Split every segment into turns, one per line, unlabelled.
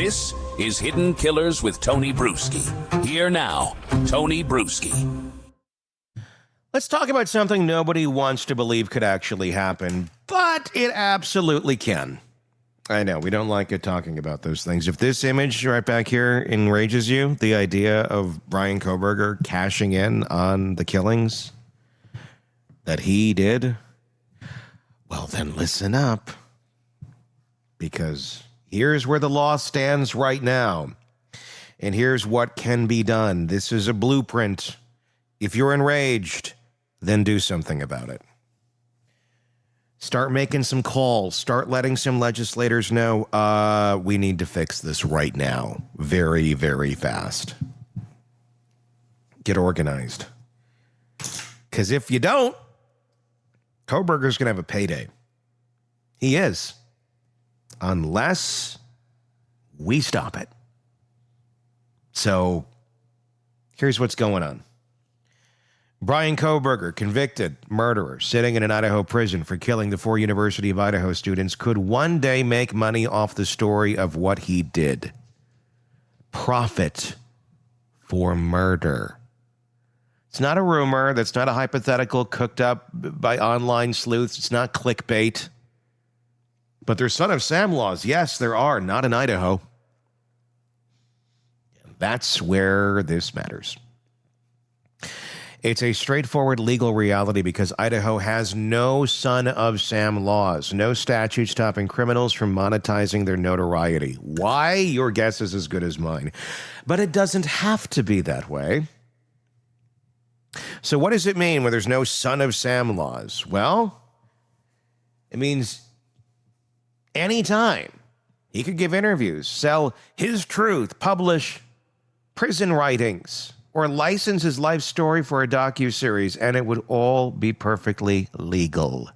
This is Hidden Killers with Tony Brueski. Here now, Tony Brueski.
Let's talk about something nobody wants to believe could actually happen, but it absolutely can. I know, we don't like it talking about those things. If this image right back here enrages you, the idea of Bryan Kohberger cashing in on the killings that he did, well, then listen up. Because here's where the law stands right now. And here's what can be done. This is a blueprint. If you're enraged, then do something about it. Start making some calls. Start letting some legislators know we need to fix this right now. Very, very fast. Get organized. Because if you don't, Kohberger's going to have a payday. He is. Unless we stop it. So, here's what's going on. Bryan Kohberger, convicted murderer, sitting in an Idaho prison for killing the 4 University of Idaho students, could one day make money off the story of what he did. Profit for murder. It's not a rumor. That's not a hypothetical cooked up by online sleuths. It's not clickbait. But there's son of Sam laws. Yes, there are. Not in Idaho. That's where this matters. It's a straightforward legal reality because Idaho has no son of Sam laws, no statute stopping criminals from monetizing their notoriety. Why? Your guess is as good as mine. But it doesn't have to be that way. So what does it mean when there's no son of Sam laws? Well, it means anytime he could give interviews, sell his truth, publish prison writings, or license his life story for a docuseries, and it would all be perfectly legal.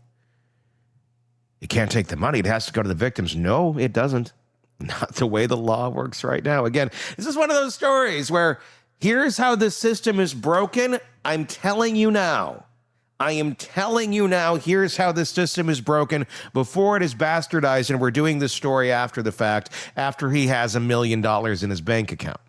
You can't take the money. It has to go to the victims. No, it doesn't. Not the way the law works right now. Again, this is one of those stories where here's how the system is broken. I'm telling you now. I am telling you now, here's how the system is broken before it is bastardized, and we're doing this story after the fact, after he has $1 million in his bank account.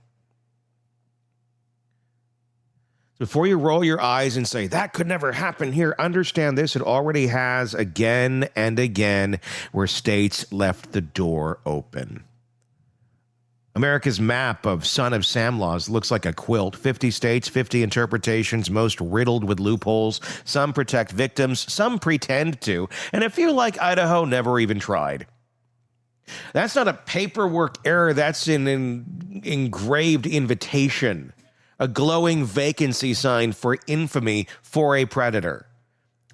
Before you roll your eyes and say, that could never happen here, understand this. It already has again and again where states left the door open. America's map of son of Sam laws looks like a quilt. 50 states, 50 interpretations, most riddled with loopholes. Some protect victims, some pretend to, and a few like Idaho never even tried. That's not a paperwork error. That's an engraved invitation. A glowing vacancy sign for infamy for a predator.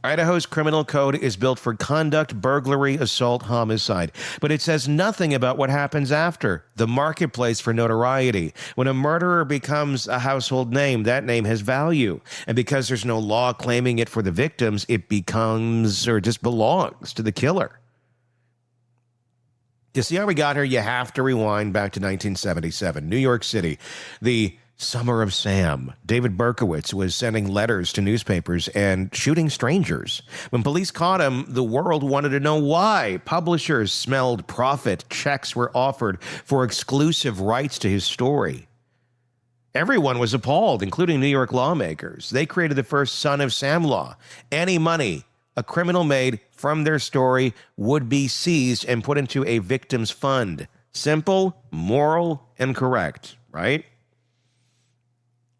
Idaho's criminal code is built for conduct, burglary, assault, homicide. But it says nothing about what happens after, the marketplace for notoriety. When a murderer becomes a household name, that name has value. And because there's no law claiming it for the victims, it becomes or just belongs to the killer. To see how we got here, you have to rewind back to 1977, New York City. The Summer of Sam. David Berkowitz was sending letters to newspapers and shooting strangers. When police caught him, the world wanted to know why. Publishers smelled profit. Checks were offered for exclusive rights to his story. Everyone was appalled, including New York lawmakers. They created the first Son of Sam law. Any money a criminal made from their story would be seized and put into a victim's fund. Simple, moral, and correct, right?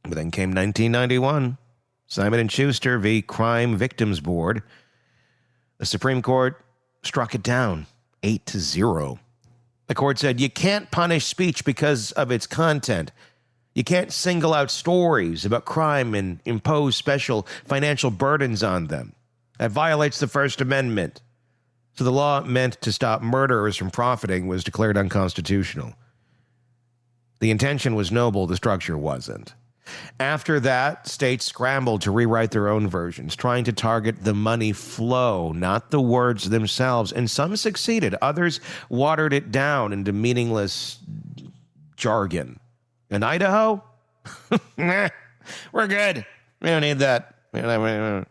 But then came 1991, Simon & Schuster v. Crime Victims Board. The Supreme Court struck it down 8-0. The court said you can't punish speech because of its content. You can't single out stories about crime and impose special financial burdens on them. That violates the First Amendment. So the law meant to stop murderers from profiting was declared unconstitutional. The intention was noble, the structure wasn't. After that, states scrambled to rewrite their own versions, trying to target the money flow, not the words themselves. And some succeeded. Others watered it down into meaningless jargon. In Idaho? Nah, we're good. We don't need that. I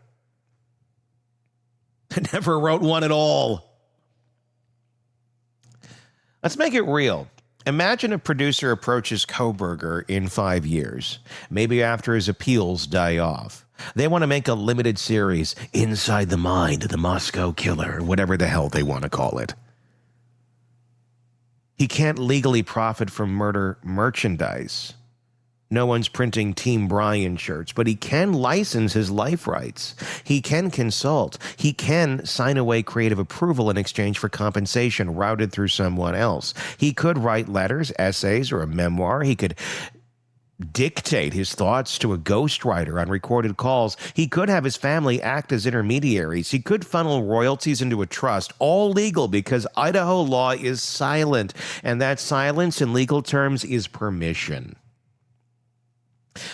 never wrote one at all. Let's make it real. Imagine a producer approaches Kohberger in 5 years, maybe after his appeals die off. They want to make a limited series, Inside the Mind of the Moscow Killer, or whatever the hell they want to call it. He can't legally profit from murder merchandise. No one's printing Team Bryan shirts, but he can license his life rights. He can consult. He can sign away creative approval in exchange for compensation routed through someone else. He could write letters, essays, or a memoir. He could dictate his thoughts to a ghostwriter on recorded calls. He could have his family act as intermediaries. He could funnel royalties into a trust, all legal because Idaho law is silent, and that silence in legal terms is permission.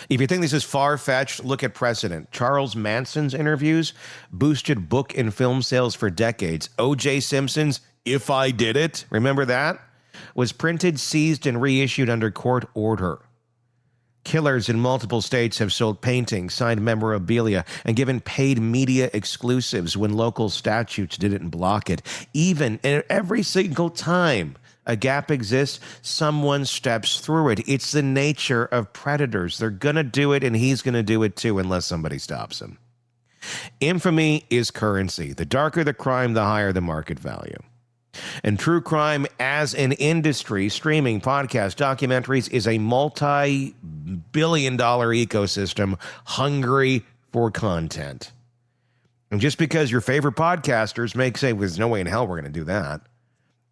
If you think this is far-fetched, look at precedent. Charles Manson's interviews boosted book and film sales for decades. O.J. Simpson's If I Did It, remember that? Was printed, seized, and reissued under court order. Killers in multiple states have sold paintings, signed memorabilia, and given paid media exclusives when local statutes didn't block it. Even and every single time a gap exists, someone steps through it. It's the nature of predators. They're going to do it, and he's going to do it too unless somebody stops him. Infamy is currency. The darker the crime, the higher the market value. And true crime as an industry, streaming, podcasts, documentaries, is a multi-billion-dollar ecosystem hungry for content. And just because your favorite podcasters may say, there's no way in hell we're going to do that,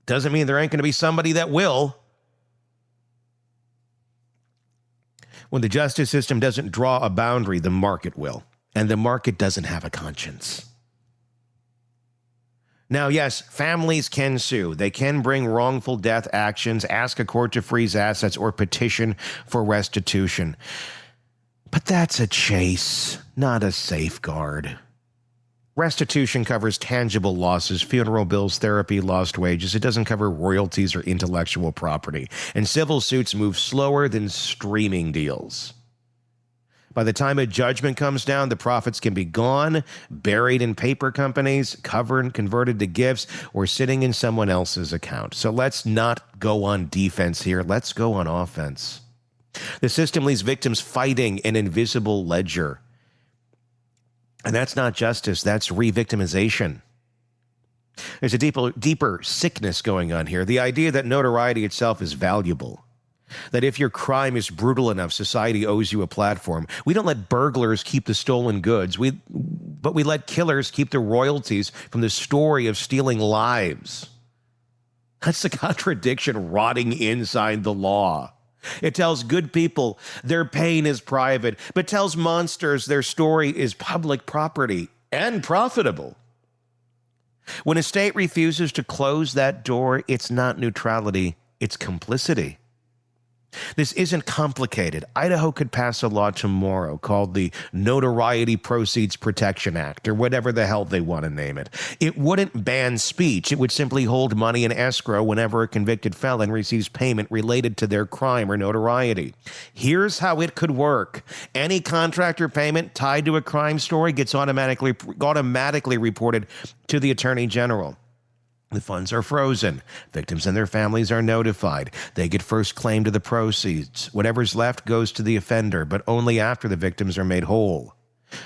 doesn't mean there ain't going to be somebody that will. When the justice system doesn't draw a boundary, the market will. And the market doesn't have a conscience. Now, yes, families can sue. They can bring wrongful death actions, ask a court to freeze assets, or petition for restitution. But that's a chase, not a safeguard. Restitution covers tangible losses, funeral bills, therapy, lost wages. It doesn't cover royalties or intellectual property. And civil suits move slower than streaming deals. By the time a judgment comes down, the profits can be gone, buried in paper companies, covered, converted to gifts, or sitting in someone else's account. So let's not go on defense here. Let's go on offense. The system leaves victims fighting an invisible ledger. And that's not justice, that's re-victimization. There's a deeper sickness going on here. The idea that notoriety itself is valuable. That if your crime is brutal enough, society owes you a platform. We don't let burglars keep the stolen goods, but we let killers keep the royalties from the story of stealing lives. That's the contradiction rotting inside the law. It tells good people their pain is private, but tells monsters their story is public property and profitable. When a state refuses to close that door, it's not neutrality, it's complicity. This isn't complicated. Idaho could pass a law tomorrow called the Notoriety Proceeds Protection Act, or whatever the hell they want to name it. It wouldn't ban speech. It would simply hold money in escrow whenever a convicted felon receives payment related to their crime or notoriety. Here's how it could work. Any contractor payment tied to a crime story gets automatically reported to the Attorney General. The funds are frozen. Victims and their families are notified. They get first claim to the proceeds. Whatever's left goes to the offender, but only after the victims are made whole.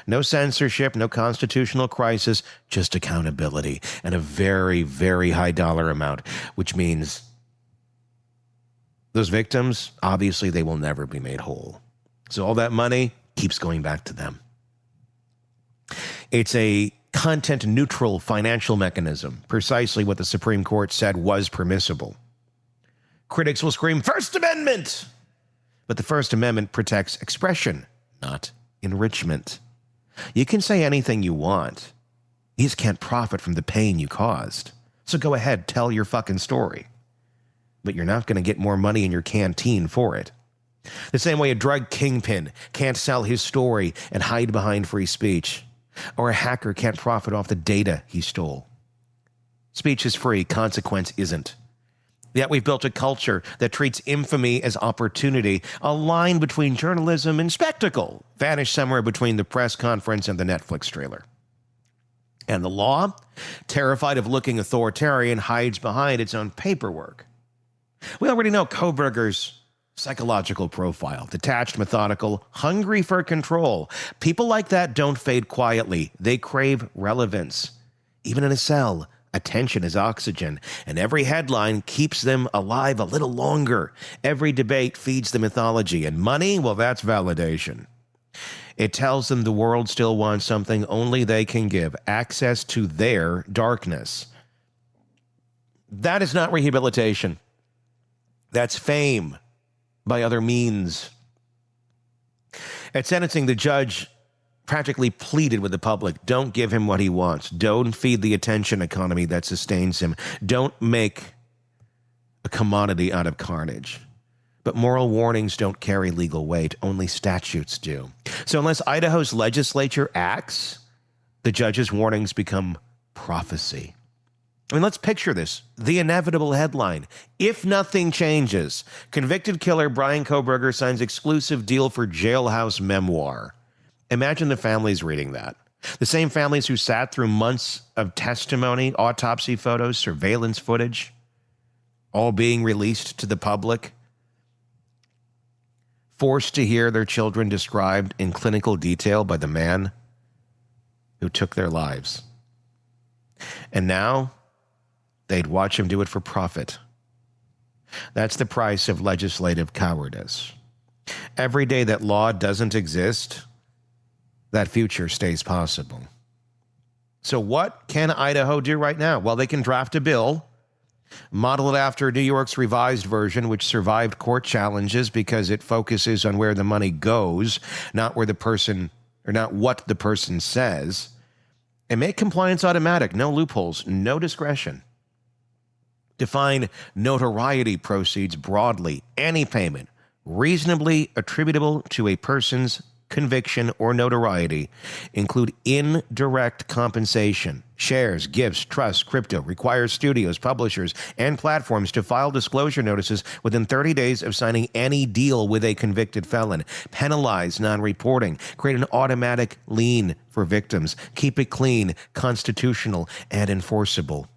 No censorship, no constitutional crisis, just accountability and a very, very high dollar amount, which means those victims, obviously, they will never be made whole. So all that money keeps going back to them. It's a content-neutral financial mechanism, precisely what the Supreme Court said was permissible. Critics will scream, First Amendment! But the First Amendment protects expression, not enrichment. You can say anything you want. You just can't profit from the pain you caused. So go ahead, tell your fucking story. But you're not going to get more money in your canteen for it. The same way a drug kingpin can't sell his story and hide behind free speech. Or a hacker can't profit off the data he stole. Speech is free, consequence isn't. Yet we've built a culture that treats infamy as opportunity, a line between journalism and spectacle, vanished somewhere between the press conference and the Netflix trailer. And the law, terrified of looking authoritarian, hides behind its own paperwork. We already know Kohberger's psychological profile: detached, methodical, hungry for control. People like that don't fade quietly. They crave relevance. Even in a cell, attention is oxygen, and every headline keeps them alive a little longer. Every debate feeds the mythology, and money, well, that's validation. It tells them the world still wants something only they can give: access to their darkness. That is not rehabilitation. That's fame by other means. At sentencing, the judge practically pleaded with the public: don't give him what he wants. Don't feed the attention economy that sustains him. Don't make a commodity out of carnage. But moral warnings don't carry legal weight. Only statutes do. So unless Idaho's legislature acts, the judge's warnings become prophecy. I mean, let's picture this. The inevitable headline: if nothing changes, convicted killer Bryan Kohberger signs exclusive deal for jailhouse memoir. Imagine the families reading that. The same families who sat through months of testimony, autopsy photos, surveillance footage, all being released to the public, forced to hear their children described in clinical detail by the man who took their lives. And now they'd watch him do it for profit. That's the price of legislative cowardice. Every day that law doesn't exist, that future stays possible. So what can Idaho do right now? Well, they can draft a bill, model it after New York's revised version, which survived court challenges because it focuses on where the money goes, not where the person, or not what the person says, and make compliance automatic. No loopholes, no discretion. Define notoriety proceeds broadly: any payment reasonably attributable to a person's conviction or notoriety. Include indirect compensation, shares, gifts, trusts, crypto. Requires studios, publishers, and platforms to file disclosure notices within 30 days of signing any deal with a convicted felon. Penalize non-reporting. Create an automatic lien for victims. Keep it clean, constitutional, and enforceable.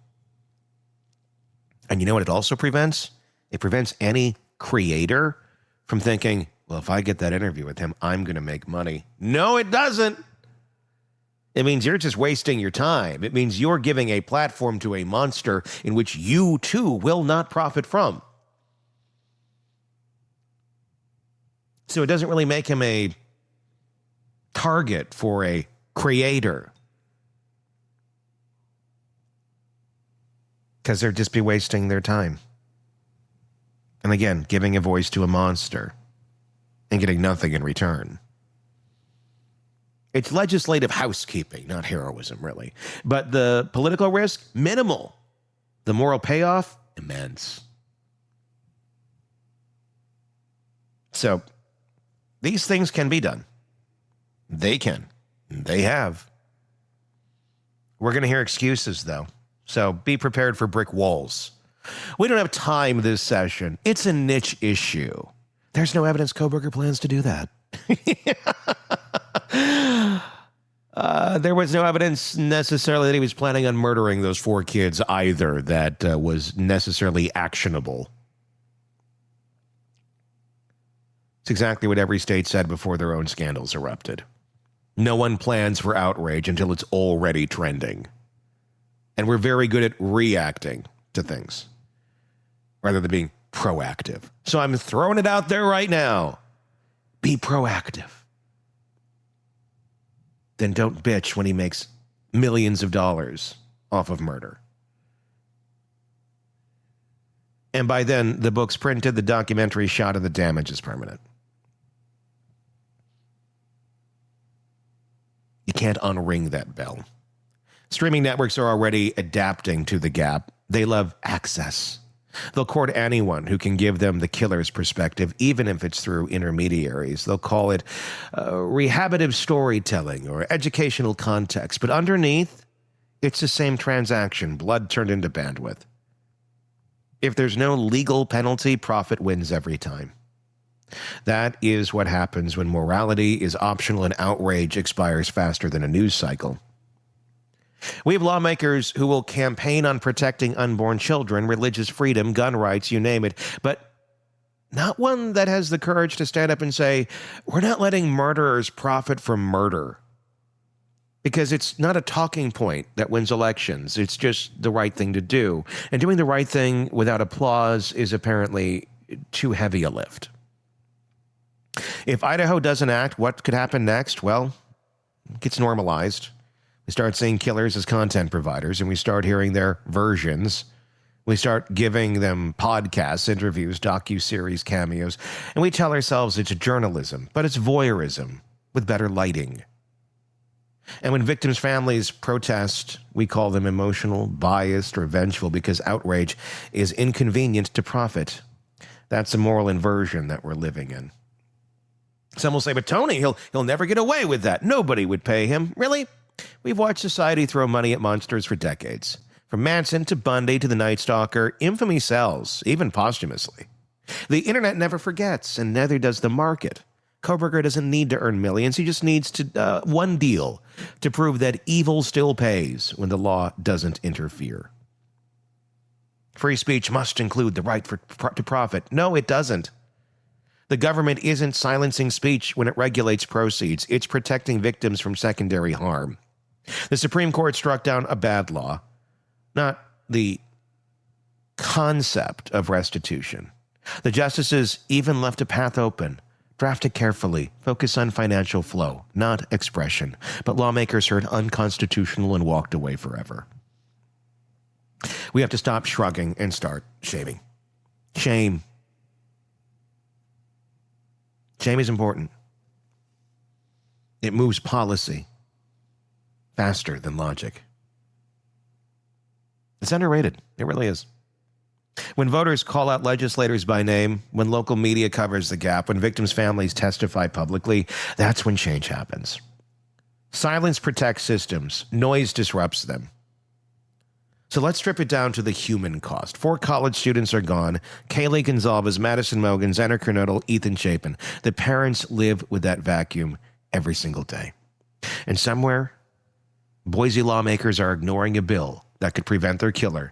And you know what it also prevents? It prevents any creator from thinking, well, if I get that interview with him, I'm going to make money. No, it doesn't. It means you're just wasting your time. It means you're giving a platform to a monster in which you, too, will not profit from. So it doesn't really make him a target for a creator, because they'd just be wasting their time. And again, giving a voice to a monster and getting nothing in return. It's legislative housekeeping, not heroism, really. But the political risk, minimal. The moral payoff, immense. So these things can be done. They can. They have. We're going to hear excuses, though. So be prepared for brick walls. We don't have time this session. It's a niche issue. There's no evidence Kohberger plans to do that. There was no evidence necessarily that he was planning on murdering those 4 kids either that was necessarily actionable. It's exactly what every state said before their own scandals erupted. No one plans for outrage until it's already trending. And we're very good at reacting to things rather than being proactive. So I'm throwing it out there right now. Be proactive. Then don't bitch when he makes millions of dollars off of murder. And by then, the book's printed, the documentary shot, and the damage is permanent. You can't unring that bell. Streaming networks are already adapting to the gap. They love access. They'll court anyone who can give them the killer's perspective, even if it's through intermediaries. They'll call it rehabitive storytelling or educational context. But underneath, it's the same transaction, blood turned into bandwidth. If there's no legal penalty, profit wins every time. That is what happens when morality is optional and outrage expires faster than a news cycle. We have lawmakers who will campaign on protecting unborn children, religious freedom, gun rights, you name it, but not one that has the courage to stand up and say, we're not letting murderers profit from murder. Because it's not a talking point that wins elections. It's just the right thing to do. And doing the right thing without applause is apparently too heavy a lift. If Idaho doesn't act, what could happen next? Well, it gets normalized. We start seeing killers as content providers, and we start hearing their versions. We start giving them podcasts, interviews, docuseries, cameos, and we tell ourselves it's journalism, but it's voyeurism with better lighting. And when victims' families protest, we call them emotional, biased, or vengeful because outrage is inconvenient to profit. That's a moral inversion that we're living in. Some will say, but Tony, he'll never get away with that. Nobody would pay him. Really? We've watched society throw money at monsters for decades. From Manson to Bundy to the Night Stalker, infamy sells, even posthumously. The internet never forgets, and neither does the market. Kohberger doesn't need to earn millions. He just needs to one deal to prove that evil still pays when the law doesn't interfere. Free speech must include the right to profit. No, it doesn't. The government isn't silencing speech when it regulates proceeds. It's protecting victims from secondary harm. The Supreme Court struck down a bad law, not the concept of restitution. The justices even left a path open. Draft it carefully. Focus on financial flow, not expression. But lawmakers heard unconstitutional and walked away forever. We have to stop shrugging and start shaming. Shame. Shame is important. It moves policy faster than logic. It's underrated. It really is. When voters call out legislators by name, when local media covers the gap, when victims' families testify publicly, that's when change happens. Silence protects systems. Noise disrupts them. So let's strip it down to the human cost. 4 college students are gone. Kaylee Gonzalez, Madison Mogan, Xander Kernodle, Ethan Chapin. The parents live with that vacuum every single day. And somewhere, Boise lawmakers are ignoring a bill that could prevent their killer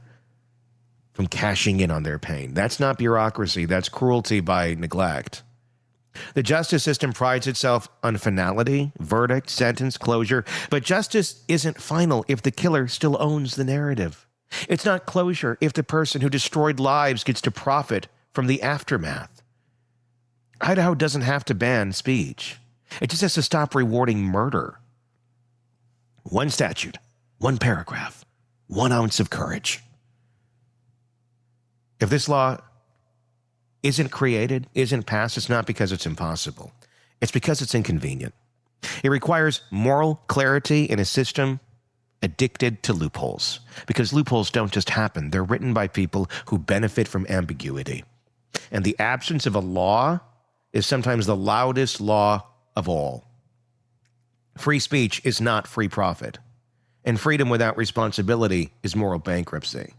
from cashing in on their pain. That's not bureaucracy. That's cruelty by neglect. The justice system prides itself on finality, verdict, sentence, closure, but justice isn't final if the killer still owns the narrative. It's not closure if the person who destroyed lives gets to profit from the aftermath. Idaho doesn't have to ban speech. It just has to stop rewarding murder. One statute, one paragraph, 1 ounce of courage. If this law isn't created, isn't passed, it's not because it's impossible. It's because it's inconvenient. It requires moral clarity in a system addicted to loopholes. Because loopholes don't just happen. They're written by people who benefit from ambiguity. And the absence of a law is sometimes the loudest law of all. Free speech is not free profit. And freedom without responsibility is moral bankruptcy.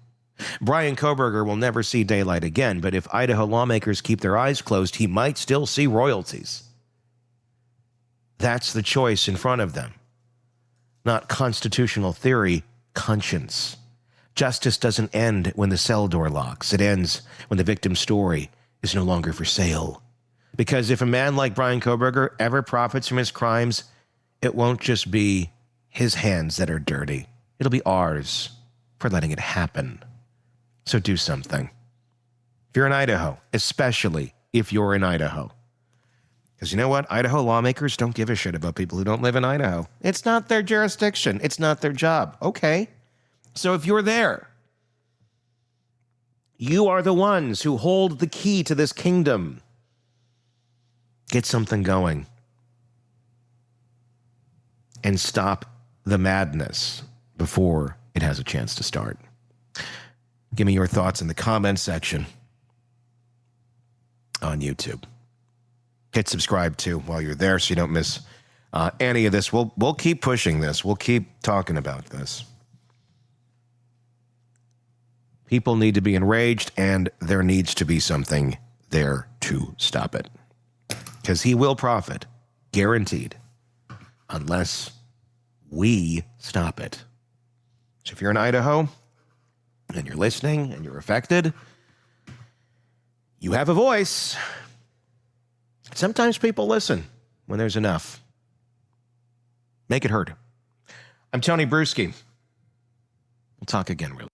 Bryan Kohberger will never see daylight again, but if Idaho lawmakers keep their eyes closed, he might still see royalties. That's the choice in front of them. Not constitutional theory, conscience. Justice doesn't end when the cell door locks. It ends when the victim's story is no longer for sale. Because if a man like Bryan Kohberger ever profits from his crimes, it won't just be his hands that are dirty. It'll be ours for letting it happen. So do something. If you're in Idaho, especially if you're in Idaho. Because you know what? Idaho lawmakers don't give a shit about people who don't live in Idaho. It's not their jurisdiction. It's not their job. Okay. So if you're there, you are the ones who hold the key to this kingdom. Get something going. And stop the madness before it has a chance to start. Give me your thoughts in the comments section on YouTube. Hit subscribe too while you're there so you don't miss any of this. We'll keep pushing this. We'll keep talking about this. People need to be enraged, and there needs to be something there to stop it. Because he will profit, guaranteed, unless we stop it. So if you're in Idaho and you're listening and you're affected, you have a voice. Sometimes people listen when there's enough. Make it heard. I'm Tony Brueski. We'll talk again real.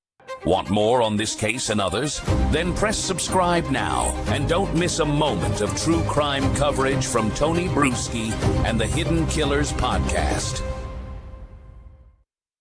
Want more on this case and others? Then press subscribe now and don't miss a moment of true crime coverage from Tony Brueski and the Hidden Killers podcast.